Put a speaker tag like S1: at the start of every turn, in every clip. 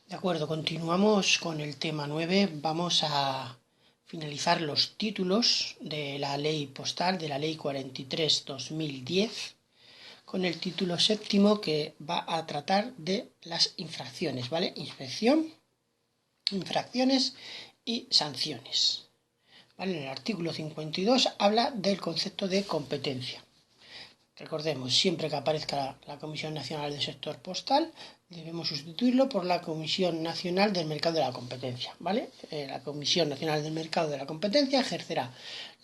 S1: De acuerdo, continuamos con el tema 9. Vamos a finalizar los títulos de la ley postal, de la ley 43/2010, con el título séptimo que va a tratar de las infracciones, ¿vale? Inspección, infracciones y sanciones. ¿Vale? En el artículo 52 habla del concepto de competencia. Recordemos, siempre que aparezca la Comisión Nacional del Sector Postal, debemos sustituirlo por la Comisión Nacional del Mercado de la Competencia, ¿vale? La Comisión Nacional del Mercado de la Competencia ejercerá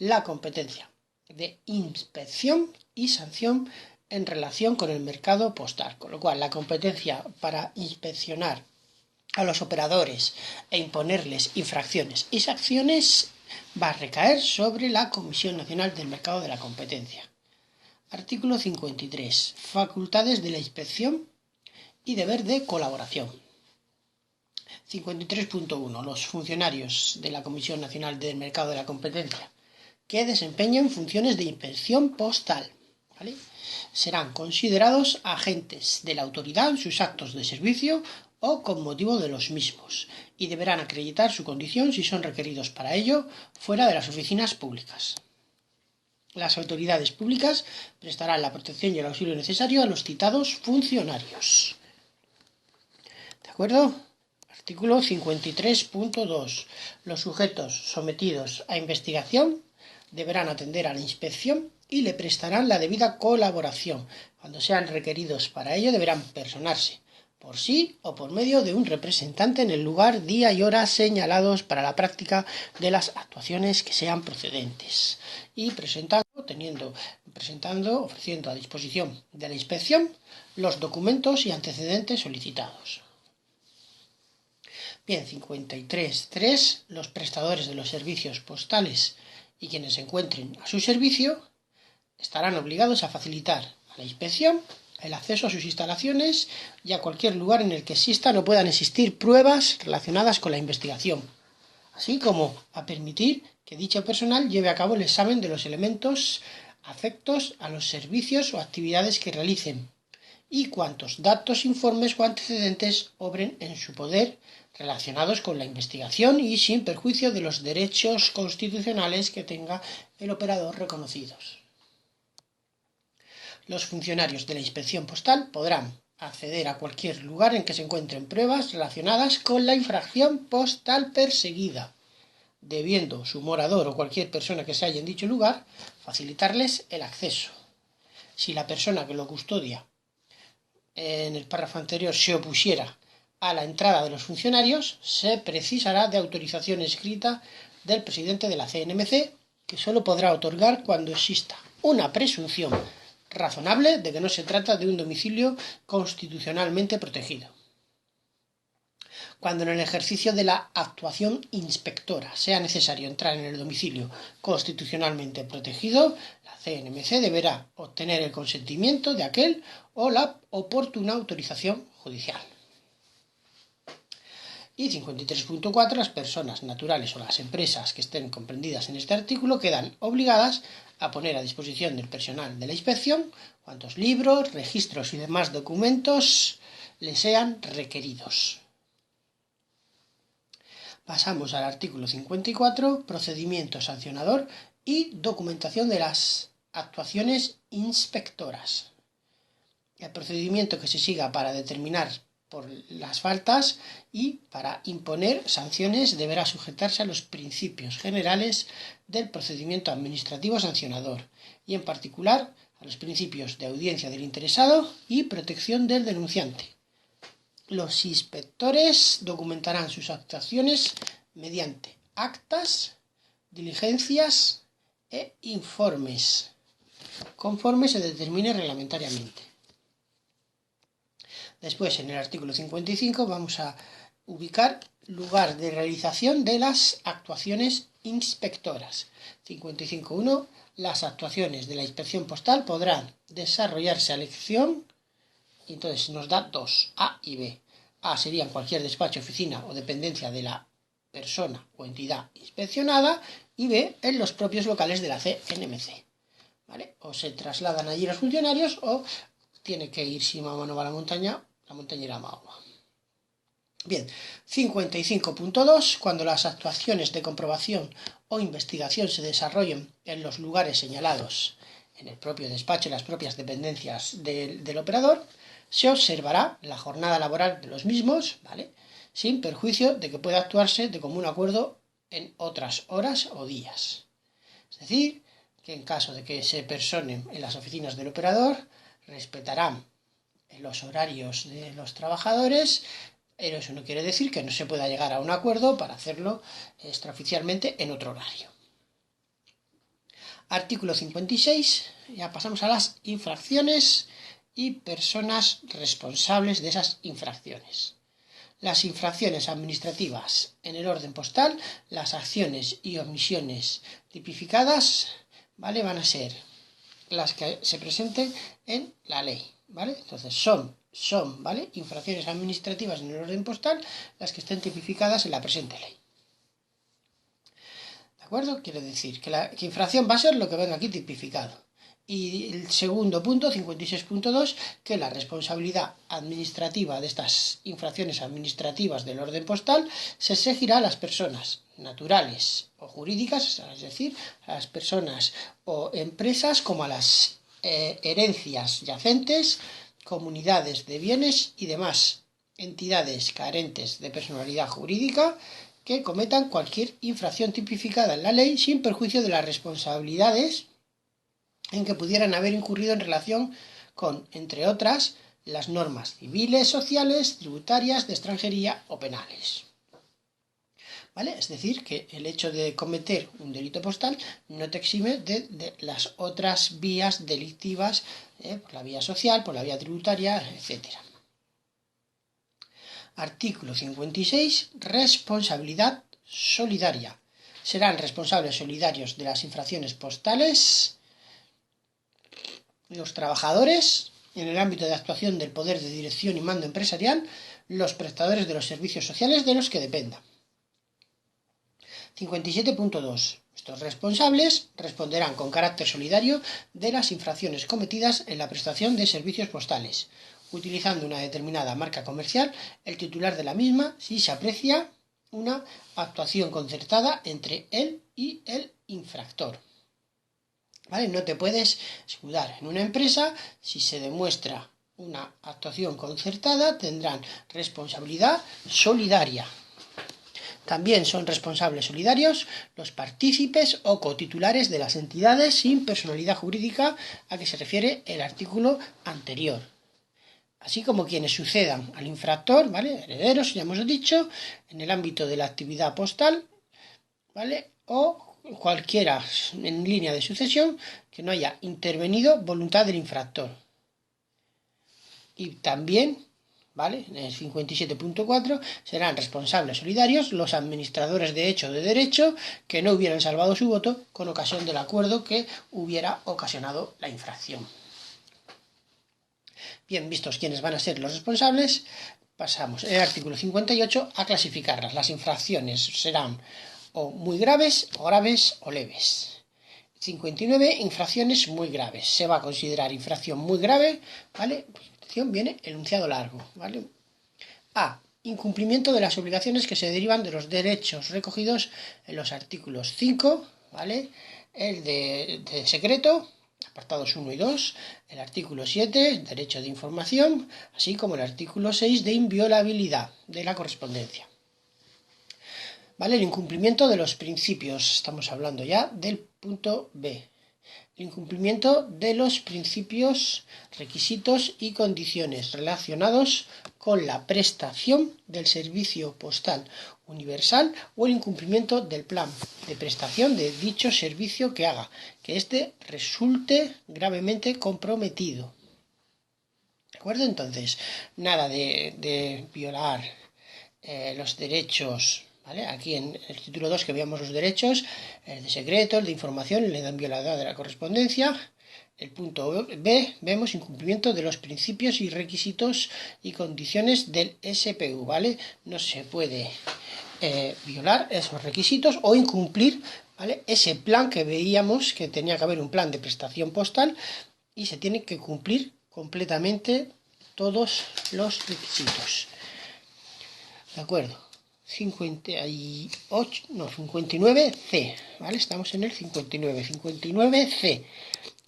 S1: la competencia de inspección y sanción en relación con el mercado postal, con lo cual la competencia para inspeccionar a los operadores e imponerles infracciones y sanciones va a recaer sobre la Comisión Nacional del Mercado de la Competencia. Artículo 53. Facultades de la inspección y deber de colaboración. 53.1. Los funcionarios de la Comisión Nacional del Mercado de la Competencia que desempeñen funciones de inspección postal, ¿vale?, serán considerados agentes de la autoridad en sus actos de servicio o con motivo de los mismos, y deberán acreditar su condición si son requeridos para ello fuera de las oficinas públicas. Las autoridades públicas prestarán la protección y el auxilio necesario a los citados funcionarios. ¿De acuerdo? Artículo 53.2. Los sujetos sometidos a investigación deberán atender a la inspección y le prestarán la debida colaboración. Cuando sean requeridos para ello, deberán personarse por sí o por medio de un representante en el lugar, día y hora señalados para la práctica de las actuaciones que sean procedentes, y ofreciendo a disposición de la inspección los documentos y antecedentes solicitados. Bien, 53.3. Los prestadores de los servicios postales y quienes se encuentren a su servicio estarán obligados a facilitar a la inspección el acceso a sus instalaciones y a cualquier lugar en el que existan o puedan existir pruebas relacionadas con la investigación, así como a permitir que dicho personal lleve a cabo el examen de los elementos afectos a los servicios o actividades que realicen y cuantos datos, informes o antecedentes obren en su poder relacionados con la investigación y sin perjuicio de los derechos constitucionales que tenga el operador reconocidos. Los funcionarios de la inspección postal podrán acceder a cualquier lugar en que se encuentren pruebas relacionadas con la infracción postal perseguida, debiendo su morador o cualquier persona que se halla en dicho lugar facilitarles el acceso. Si la persona que lo custodia en el párrafo anterior se opusiera a la entrada de los funcionarios, se precisará de autorización escrita del presidente de la CNMC, que solo podrá otorgar cuando exista una presunción razonable de que no se trata de un domicilio constitucionalmente protegido. Cuando en el ejercicio de la actuación inspectora sea necesario entrar en el domicilio constitucionalmente protegido, la CNMC deberá obtener el consentimiento de aquel o la oportuna autorización judicial. Y 53.4. Las personas naturales o las empresas que estén comprendidas en este artículo quedan obligadas a poner a disposición del personal de la inspección cuantos libros, registros y demás documentos les sean requeridos. Pasamos al artículo 54, procedimiento sancionador y documentación de las actuaciones inspectoras. El procedimiento que se siga para determinar por las faltas y para imponer sanciones deberá sujetarse a los principios generales del procedimiento administrativo sancionador y en particular a los principios de audiencia del interesado y protección del denunciante. Los inspectores documentarán sus actuaciones mediante actas, diligencias e informes, conforme se determine reglamentariamente. Después, en el artículo 55, vamos a ubicar lugar de realización de las actuaciones inspectoras. 55.1. Las actuaciones de la inspección postal podrán desarrollarse a elección. Entonces nos da dos, A y B. A serían cualquier despacho, oficina o dependencia de la persona o entidad inspeccionada, y B en los propios locales de la CNMC. ¿Vale? O se trasladan allí los funcionarios o tiene que ir, si mamá no va a la montaña irá a Mahoma. Bien, 55.2. Cuando las actuaciones de comprobación o investigación se desarrollen en los lugares señalados en el propio despacho y las propias dependencias del operador, se observará la jornada laboral de los mismos, ¿vale?, sin perjuicio de que pueda actuarse de común acuerdo en otras horas o días. Es decir, que en caso de que se personen en las oficinas del operador, respetarán los horarios de los trabajadores, pero eso no quiere decir que no se pueda llegar a un acuerdo para hacerlo extraoficialmente en otro horario. Artículo 56, ya pasamos a las infracciones y personas responsables de esas infracciones. Las infracciones administrativas en el orden postal, las acciones y omisiones tipificadas, ¿vale?, van a ser las que se presenten en la ley, ¿vale? Entonces son, ¿vale?, infracciones administrativas en el orden postal las que estén tipificadas en la presente ley. ¿De acuerdo? Quiere decir que infracción va a ser lo que venga aquí tipificado. Y el segundo punto, 56.2, que la responsabilidad administrativa de estas infracciones administrativas del orden postal se exigirá a las personas naturales o jurídicas, es decir, a las personas o empresas, como a las herencias yacentes, comunidades de bienes y demás entidades carentes de personalidad jurídica que cometan cualquier infracción tipificada en la ley sin perjuicio de las responsabilidades en que pudieran haber incurrido en relación con, entre otras, las normas civiles, sociales, tributarias, de extranjería o penales. ¿Vale? Es decir, que el hecho de cometer un delito postal no te exime de las otras vías delictivas, por la vía social, por la vía tributaria, etc. Artículo 56. Responsabilidad solidaria. Serán responsables solidarios de las infracciones postales los trabajadores, en el ámbito de actuación del poder de dirección y mando empresarial, los prestadores de los servicios sociales de los que dependan. 57.2. Estos responsables responderán con carácter solidario de las infracciones cometidas en la prestación de servicios postales, utilizando una determinada marca comercial, el titular de la misma, si se aprecia una actuación concertada entre él y el infractor. ¿Vale? No te puedes escudar en una empresa. Si se demuestra una actuación concertada, tendrán responsabilidad solidaria. También son responsables solidarios los partícipes o cotitulares de las entidades sin personalidad jurídica a que se refiere el artículo anterior, así como quienes sucedan al infractor, ¿vale?, herederos, ya hemos dicho, en el ámbito de la actividad postal, ¿vale?, o cualquiera en línea de sucesión que no haya intervenido voluntad del infractor. Y también, ¿vale?, en el 57.4 serán responsables solidarios los administradores de hecho o de derecho que no hubieran salvado su voto con ocasión del acuerdo que hubiera ocasionado la infracción. Bien, vistos quiénes van a ser los responsables, pasamos en el artículo 58 a clasificarlas. Las infracciones serán o muy graves o leves. 59. Infracciones muy graves. Se va a considerar infracción muy grave, ¿vale? Viene enunciado largo, ¿vale? A. Incumplimiento de las obligaciones que se derivan de los derechos recogidos en los artículos 5, ¿vale?, el de secreto, apartados 1 y 2, el artículo 7, derecho de información, así como el artículo 6 de inviolabilidad de la correspondencia. ¿Vale? El incumplimiento de los principios, estamos hablando ya del punto B. El incumplimiento de los principios, requisitos y condiciones relacionados con la prestación del servicio postal universal o el incumplimiento del plan de prestación de dicho servicio que haga que éste resulte gravemente comprometido. ¿De acuerdo? Entonces, nada de violar los derechos, ¿vale? Aquí en el título 2 que veíamos los derechos, el de secreto, el de información, el de inviolabilidad de la correspondencia. El punto B, vemos incumplimiento de los principios y requisitos y condiciones del SPU, ¿vale? No se puede violar esos requisitos o incumplir, ¿vale?, ese plan que veíamos que tenía que haber un plan de prestación postal y se tiene que cumplir completamente todos los requisitos. ¿De acuerdo? 58, no, 59C, ¿vale? Estamos en el 59. 59C.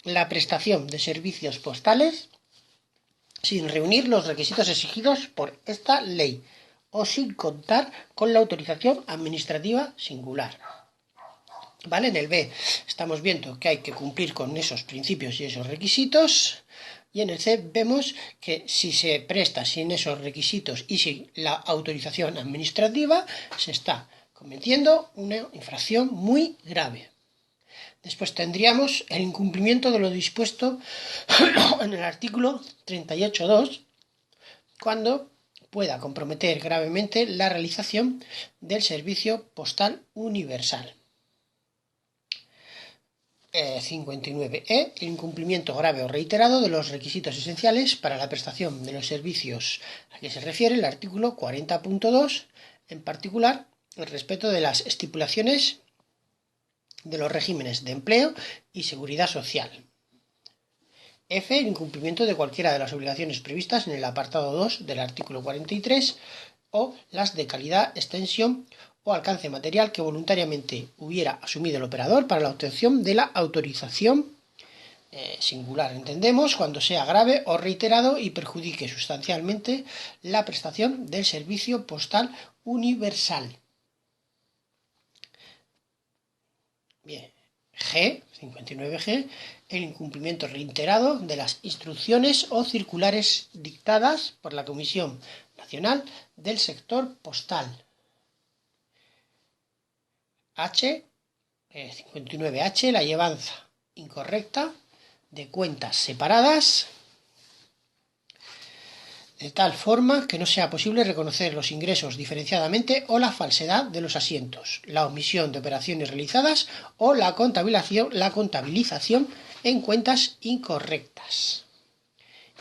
S1: La prestación de servicios postales sin reunir los requisitos exigidos por esta ley o sin contar con la autorización administrativa singular. ¿Vale? En el B estamos viendo que hay que cumplir con esos principios y esos requisitos. Y en el C vemos que si se presta sin esos requisitos y sin la autorización administrativa, se está cometiendo una infracción muy grave. Después tendríamos el incumplimiento de lo dispuesto en el artículo 38.2, cuando pueda comprometer gravemente la realización del servicio postal universal. 59E, el incumplimiento grave o reiterado de los requisitos esenciales para la prestación de los servicios a que se refiere el artículo 40.2, en particular el respeto de las estipulaciones de los regímenes de empleo y seguridad social. F, el incumplimiento de cualquiera de las obligaciones previstas en el apartado 2 del artículo 43 o las de calidad, extensión o alcance material que voluntariamente hubiera asumido el operador para la obtención de la autorización singular, entendemos, cuando sea grave o reiterado y perjudique sustancialmente la prestación del servicio postal universal. Bien, G, 59G, el incumplimiento reiterado de las instrucciones o circulares dictadas por la Comisión Nacional del Sector Postal. H, 59H, la llevanza incorrecta de cuentas separadas, de tal forma que no sea posible reconocer los ingresos diferenciadamente o la falsedad de los asientos, la omisión de operaciones realizadas o la contabilización en cuentas incorrectas.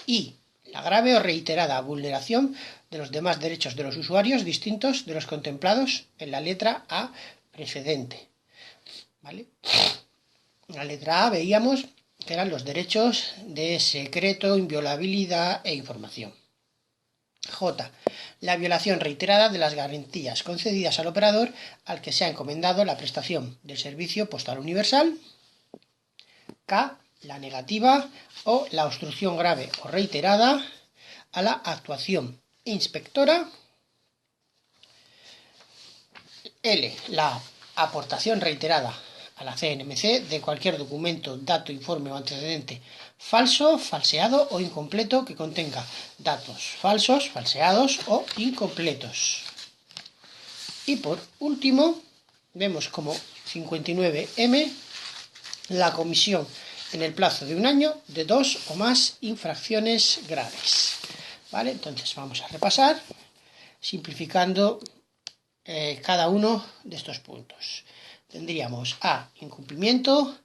S1: Y la grave o reiterada vulneración de los demás derechos de los usuarios distintos de los contemplados en la letra A precedente. ¿Vale? En la letra A veíamos que eran los derechos de secreto, inviolabilidad e información. J. La violación reiterada de las garantías concedidas al operador al que se ha encomendado la prestación del servicio postal universal. K. La negativa o la obstrucción grave o reiterada a la actuación inspectora. L. La aportación reiterada a la CNMC de cualquier documento, dato, informe o antecedente falso, falseado o incompleto que contenga datos falsos, falseados o incompletos. Y por último, vemos como 59M, la comisión en el plazo de un año de 2 o más infracciones graves. ¿Vale? Entonces vamos a repasar, simplificando cada uno de estos puntos. Tendríamos A, incumplimiento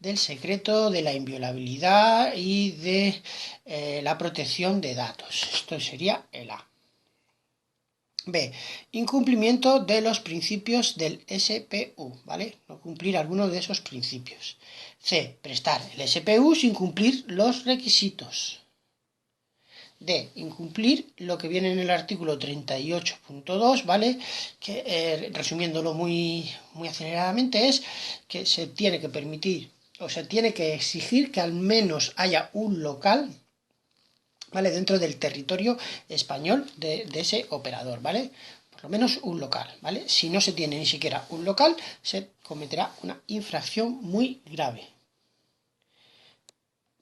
S1: del secreto, de la inviolabilidad y de la protección de datos. Esto sería el A. B, incumplimiento de los principios del SPU, ¿vale? No cumplir alguno de esos principios. C, prestar el SPU sin cumplir los requisitos. D, incumplir lo que viene en el artículo 38.2, ¿vale? Que resumiéndolo muy aceleradamente es que se tiene que permitir o se tiene que exigir que al menos haya un local, ¿vale? Dentro del territorio español de ese operador, ¿vale? Por lo menos un local, ¿vale? Si no se tiene ni siquiera un local, se cometerá una infracción muy grave.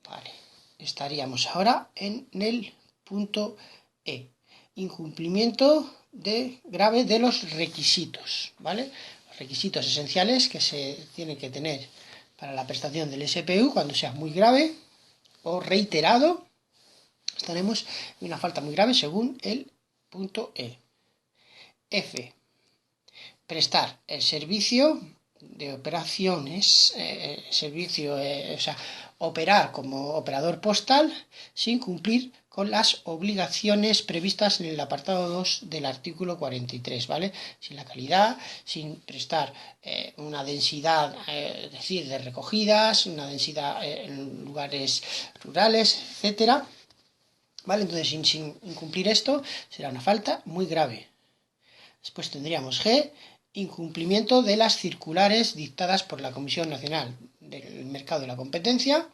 S1: Vale, estaríamos ahora en el punto E, incumplimiento grave de los requisitos, ¿vale? Los requisitos esenciales que se tienen que tener para la prestación del SPU cuando sea muy grave o reiterado, estaremos en una falta muy grave según el punto E. F, prestar el servicio de operaciones, operar como operador postal sin cumplir con las obligaciones previstas en el apartado 2 del artículo 43, ¿vale? Sin la calidad, sin prestar una densidad, es decir, de recogidas, una densidad en lugares rurales, etcétera, ¿vale? Entonces, sin incumplir esto, será una falta muy grave. Después tendríamos G, incumplimiento de las circulares dictadas por la Comisión Nacional del Mercado y la Competencia.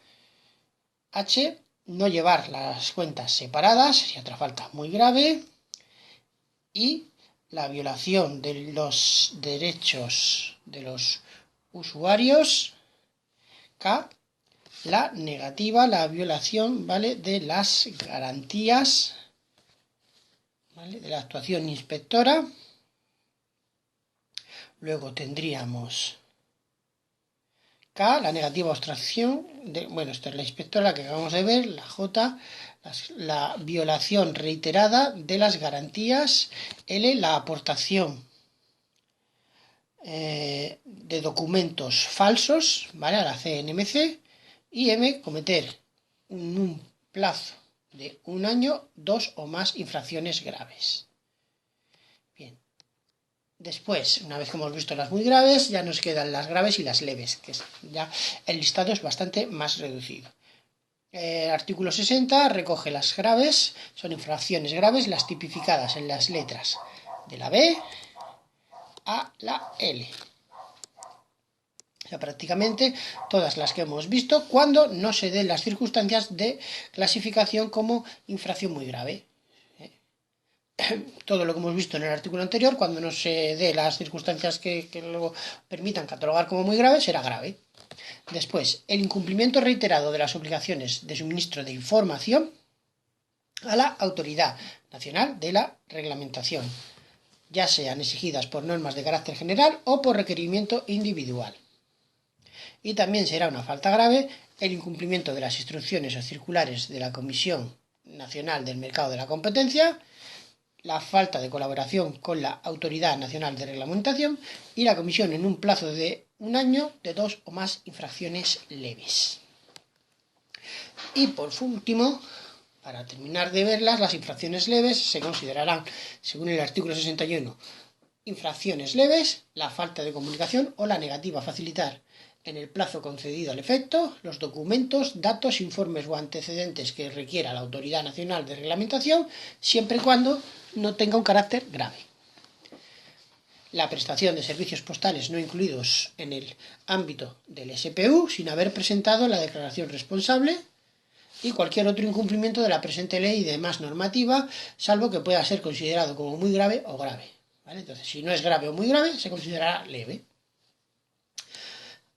S1: H, no llevar las cuentas separadas, sería otra falta muy grave. Y la violación de los derechos de los usuarios. K, la negativa, la violación, ¿vale?, de las garantías, ¿vale?, de la actuación inspectora. Luego tendríamos K, la negativa obstrucción, esta es la inspectora que acabamos de ver. La J, la violación reiterada de las garantías. L, la aportación de documentos falsos, ¿vale?, a la CNMC. Y M, cometer en un plazo de un año 2 o más infracciones graves. Bien. Después, una vez que hemos visto las muy graves, ya nos quedan las graves y las leves, que ya el listado es bastante más reducido. Artículo 60 recoge las graves, son infracciones graves, las tipificadas en las letras de la B a la L. O sea, prácticamente todas las que hemos visto cuando no se den las circunstancias de clasificación como infracción muy grave. Todo lo que hemos visto en el artículo anterior, cuando no se dé las circunstancias que lo permitan catalogar como muy grave, será grave. Después, el incumplimiento reiterado de las obligaciones de suministro de información a la Autoridad Nacional de la Reglamentación, ya sean exigidas por normas de carácter general o por requerimiento individual. Y también será una falta grave el incumplimiento de las instrucciones o circulares de la Comisión Nacional del Mercado de la Competencia, la falta de colaboración con la Autoridad Nacional de Reglamentación y la comisión en un plazo de un año de 2 o más infracciones leves. Y por último, para terminar de verlas, las infracciones leves se considerarán, según el artículo 61, infracciones leves, la falta de comunicación o la negativa a facilitar en el plazo concedido al efecto los documentos, datos, informes o antecedentes que requiera la Autoridad Nacional de Reglamentación, siempre y cuando no tenga un carácter grave. La prestación de servicios postales no incluidos en el ámbito del SPU sin haber presentado la declaración responsable y cualquier otro incumplimiento de la presente ley y demás normativa, salvo que pueda ser considerado como muy grave o grave. ¿Vale? Entonces, si no es grave o muy grave, se considerará leve.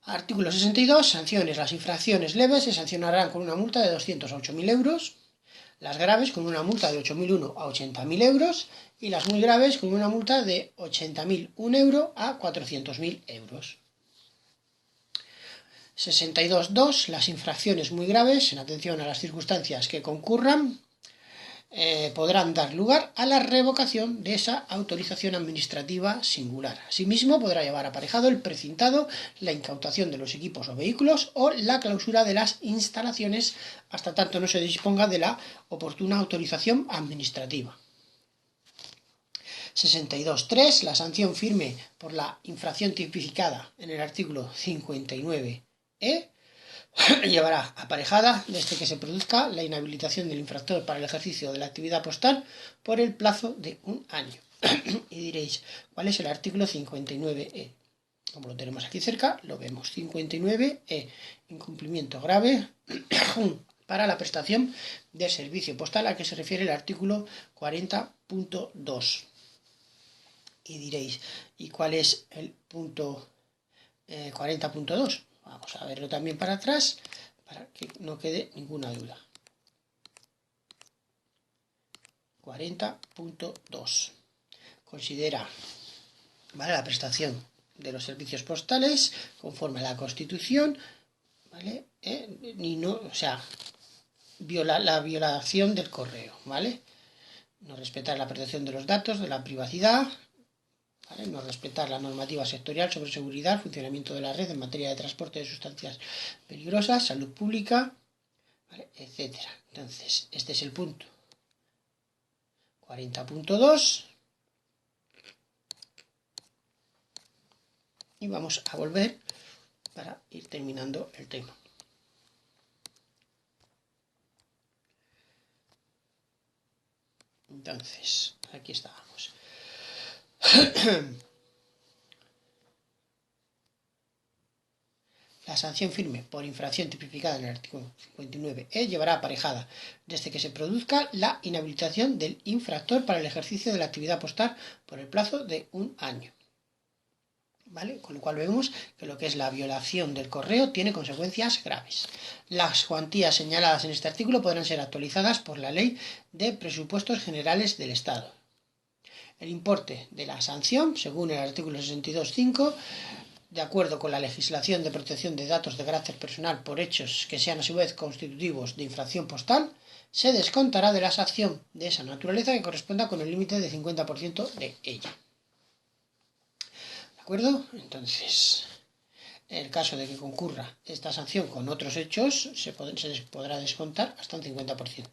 S1: Artículo 62. Sanciones. Las infracciones leves se sancionarán con una multa de 200 a 8.000 euros, las graves con una multa de 8.001 a 80.000 euros y las muy graves con una multa de 80.001 euro a 400.000 euros. 62.2. Las infracciones muy graves, en atención a las circunstancias que concurran, podrán dar lugar a la revocación de esa autorización administrativa singular. Asimismo, podrá llevar aparejado el precintado, la incautación de los equipos o vehículos o la clausura de las instalaciones hasta tanto no se disponga de la oportuna autorización administrativa. 62.3. La sanción firme por la infracción tipificada en el artículo 59e llevará aparejada, desde que se produzca, la inhabilitación del infractor para el ejercicio de la actividad postal por el plazo de un año. Y diréis, ¿cuál es el artículo 59e? Como lo tenemos aquí cerca, lo vemos. 59e, incumplimiento grave para la prestación del servicio postal a que se refiere el artículo 40.2. Y diréis, ¿y cuál es el punto 40.2? Vamos a verlo también para atrás, para que no quede ninguna duda. 40.2. Considera, ¿vale?, la prestación de los servicios postales conforme a la Constitución, ¿vale? La violación del correo, ¿vale? No respetar la protección de los datos, de la privacidad, ¿vale? No respetar la normativa sectorial sobre seguridad, funcionamiento de la red en materia de transporte de sustancias peligrosas, salud pública, ¿vale?, etcétera. Entonces, este es el punto 40.2 y vamos a volver para ir terminando el tema. Entonces, aquí estábamos. La sanción firme por infracción tipificada en el artículo 59e llevará aparejada, desde que se produzca, la inhabilitación del infractor para el ejercicio de la actividad postal por el plazo de 1 año. ¿Vale? Con lo cual vemos que lo que es la violación del correo tiene consecuencias graves. Las cuantías señaladas en este artículo podrán ser actualizadas por la Ley de Presupuestos Generales del Estado. El importe de la sanción, según el artículo 62.5, de acuerdo con la legislación de protección de datos de carácter personal por hechos que sean a su vez constitutivos de infracción postal, se descontará de la sanción de esa naturaleza que corresponda con el límite de 50% de ella. ¿De acuerdo? Entonces, en el caso de que concurra esta sanción con otros hechos, se podrá descontar hasta un 50%.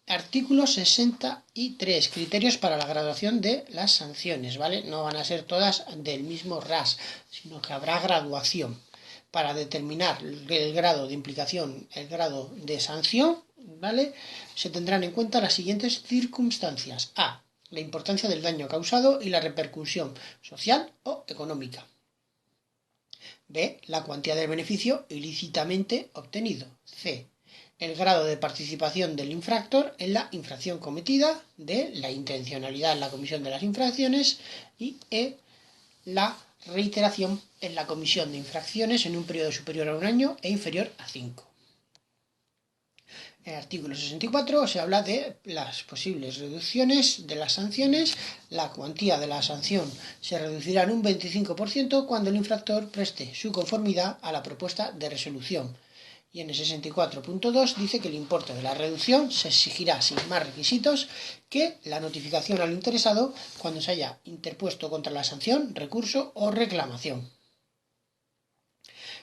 S1: Artículo 63. Criterios para la graduación de las sanciones, ¿vale? No van a ser todas del mismo RAS, sino que habrá graduación. Para determinar el grado de implicación, el grado de sanción, ¿vale? Se tendrán en cuenta las siguientes circunstancias. A. La importancia del daño causado y la repercusión social o económica. B. La cuantía del beneficio ilícitamente obtenido. C. El grado de participación del infractor en la infracción cometida. D. La intencionalidad en la comisión de las infracciones. Y E. La reiteración en la comisión de infracciones en un periodo superior a 1 año e inferior a 5. En el artículo 64 se habla de las posibles reducciones de las sanciones. La cuantía de la sanción se reducirá en un 25% cuando el infractor preste su conformidad a la propuesta de resolución. Y en el 64.2 dice que el importe de la reducción se exigirá sin más requisitos que la notificación al interesado cuando se haya interpuesto contra la sanción, recurso o reclamación.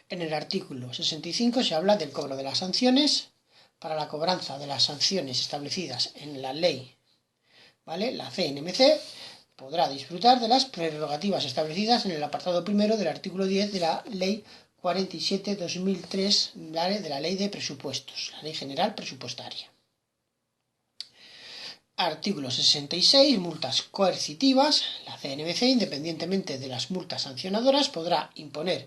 S1: En el artículo 65 se habla del cobro de las sanciones. Para la cobranza de las sanciones establecidas en la ley, ¿vale? La CNMC podrá disfrutar de las prerrogativas establecidas en el apartado primero del artículo 10 de la Ley 47/2003, ¿vale? De la Ley de Presupuestos, la Ley General Presupuestaria. Artículo 66. Multas coercitivas. La CNMC, independientemente de las multas sancionadoras, podrá imponer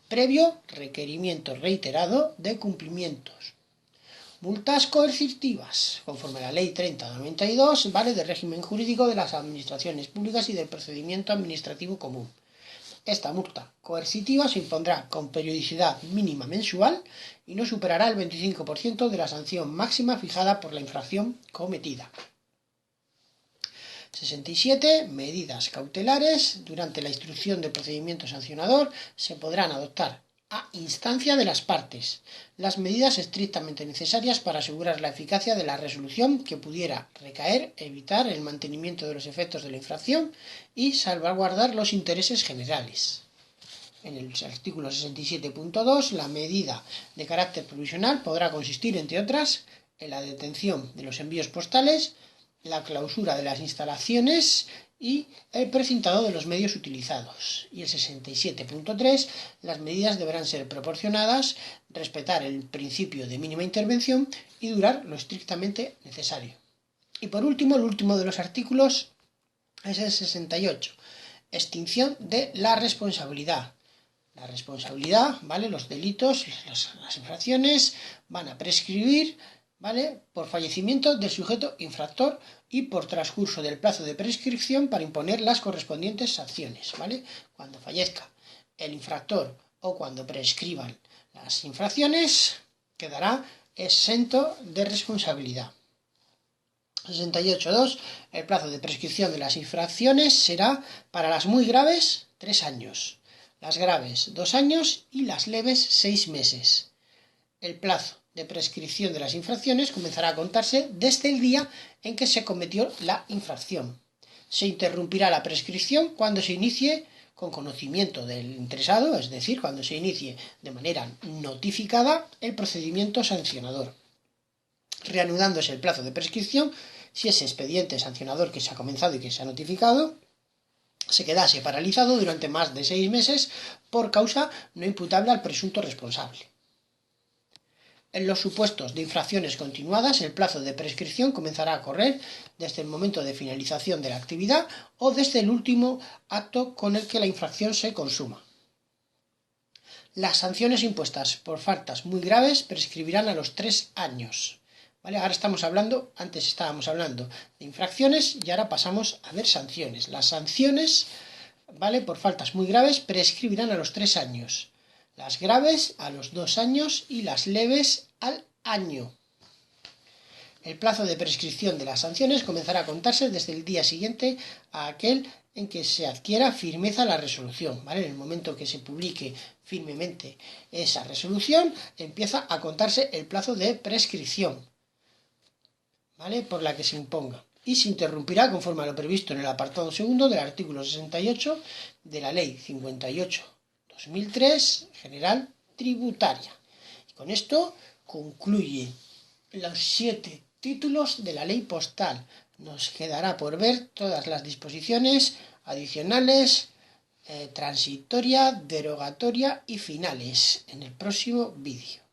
S1: previo requerimiento reiterado de cumplimientos. Multas coercitivas, conforme a la Ley 30/92, ¿vale? Del régimen jurídico de las administraciones públicas y del procedimiento administrativo común. Esta multa coercitiva se impondrá con periodicidad mínima mensual y no superará el 25% de la sanción máxima fijada por la infracción cometida. 67. Medidas cautelares. Durante la instrucción del procedimiento sancionador se podrán adoptar a instancia de las partes las medidas estrictamente necesarias para asegurar la eficacia de la resolución que pudiera recaer, evitar el mantenimiento de los efectos de la infracción y salvaguardar los intereses generales. En el artículo 67.2, la medida de carácter provisional podrá consistir, entre otras, en la detención de los envíos postales, la clausura de las instalaciones y el precintado de los medios utilizados. Y el 67.3, las medidas deberán ser proporcionadas, respetar el principio de mínima intervención y durar lo estrictamente necesario. Y por último, el último de los artículos es el 68, extinción de la responsabilidad. La responsabilidad, ¿vale? Los delitos, las infracciones van a prescribir, ¿vale? Por fallecimiento del sujeto infractor y por transcurso del plazo de prescripción para imponer las correspondientes sanciones, ¿vale? Cuando fallezca el infractor o cuando prescriban las infracciones, quedará exento de responsabilidad. 68.2. El plazo de prescripción de las infracciones será para las muy graves 3 años, las graves 2 años y las leves 6 meses. El plazo de prescripción de las infracciones comenzará a contarse desde el día en que se cometió la infracción. Se interrumpirá la prescripción cuando se inicie con conocimiento del interesado, es decir, cuando se inicie de manera notificada el procedimiento sancionador, reanudándose el plazo de prescripción si ese expediente sancionador que se ha comenzado y que se ha notificado se quedase paralizado durante más de 6 meses por causa no imputable al presunto responsable. En los supuestos de infracciones continuadas, el plazo de prescripción comenzará a correr desde el momento de finalización de la actividad o desde el último acto con el que la infracción se consuma. Las sanciones impuestas por faltas muy graves prescribirán a los 3 años. ¿Vale? Antes estábamos hablando de infracciones y ahora pasamos a ver sanciones. Las sanciones, ¿vale?, por faltas muy graves prescribirán a los 3 años. Las graves a los 2 años y las leves al año. El plazo de prescripción de las sanciones comenzará a contarse desde el día siguiente a aquel en que se adquiera firmeza la resolución, ¿vale? En el momento que se publique firmemente esa resolución, empieza a contarse el plazo de prescripción, ¿vale?, por la que se imponga, y se interrumpirá conforme a lo previsto en el apartado segundo del artículo 68 de la Ley 58/2003 General Tributaria. Y con esto concluye los 7 títulos de la Ley Postal. Nos quedará por ver todas las disposiciones adicionales, transitoria, derogatoria y finales en el próximo vídeo.